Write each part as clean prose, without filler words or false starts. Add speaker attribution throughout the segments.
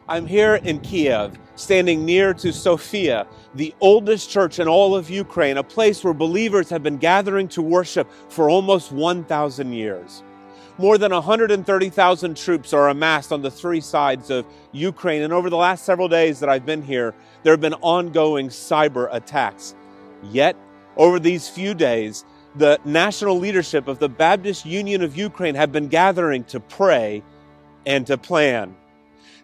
Speaker 1: I'm here in Kyiv, standing near to Sofia, the oldest church in all of Ukraine, a place where believers have been gathering to worship for almost 1,000 years. More than 130,000 troops are amassed on the three sides of Ukraine, and over the last several days that I've been here, there have been ongoing cyber attacks. Yet, over these few days, the national leadership of the Baptist Union of Ukraine have been gathering to pray and to plan.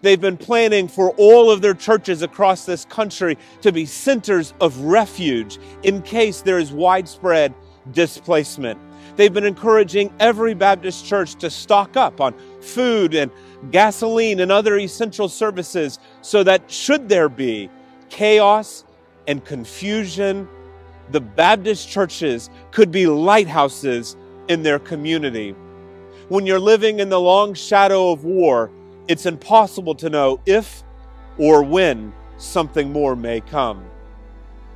Speaker 1: They've been planning for all of their churches across this country to be centers of refuge in case there is widespread displacement. They've been encouraging every Baptist church to stock up on food and gasoline and other essential services so that should there be chaos and confusion, the Baptist churches could be lighthouses in their community. When you're living in the long shadow of war, it's impossible to know if or when something more may come.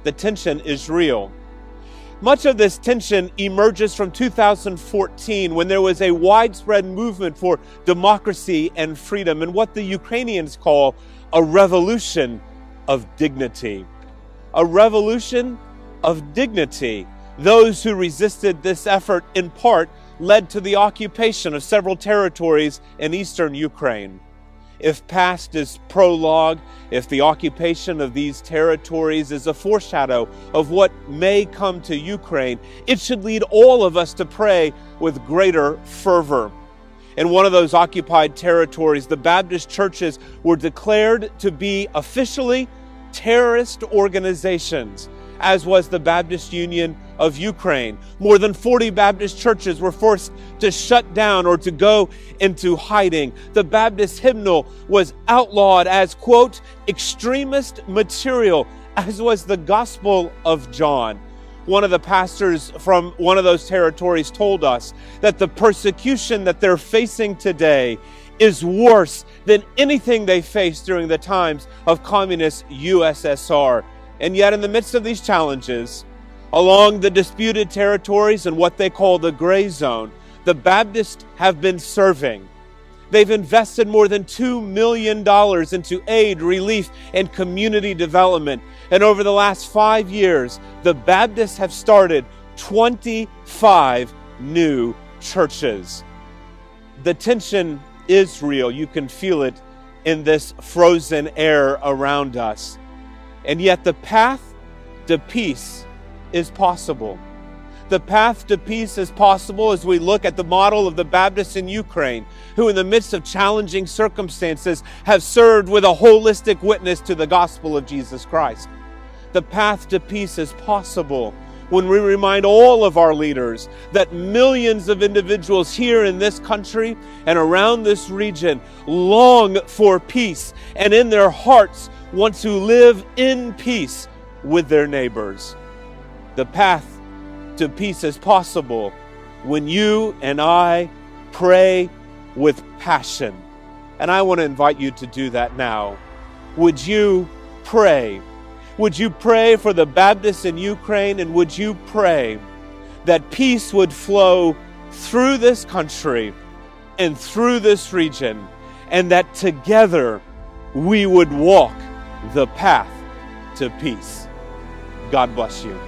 Speaker 1: The tension is real. Much of this tension emerges from 2014, when there was a widespread movement for democracy and freedom, and what the Ukrainians call a revolution of dignity. A revolution of dignity. Those who resisted this effort, in part, led to the occupation of several territories in eastern Ukraine. If past is prologue, if the occupation of these territories is a foreshadow of what may come to Ukraine, it should lead all of us to pray with greater fervor. In one of those occupied territories, the Baptist churches were declared to be officially terrorist organizations, as was the Baptist Union of Ukraine. More than 40 Baptist churches were forced to shut down or to go into hiding. The Baptist hymnal was outlawed as, quote, extremist material, as was the Gospel of John. One of the pastors from one of those territories told us that the persecution that they're facing today is worse than anything they faced during the times of communist USSR. And yet in the midst of these challenges, along the disputed territories and what they call the gray zone, the Baptists have been serving. They've invested more than $2 million into aid, relief, and community development. And over the last 5 years, the Baptists have started 25 new churches. The tension is real. You can feel it in this frozen air around us. And yet the path to peace is possible. The path to peace is possible as we look at the model of the Baptists in Ukraine, who in the midst of challenging circumstances have served with a holistic witness to the gospel of Jesus Christ. The path to peace is possible when we remind all of our leaders that millions of individuals here in this country and around this region long for peace, and in their hearts want to live in peace with their neighbors. The path to peace is possible when you and I pray with passion. And I want to invite you to do that now. Would you pray? Would you pray for the Baptists in Ukraine? And would you pray that peace would flow through this country and through this region, and that together we would walk the path to peace? God bless you.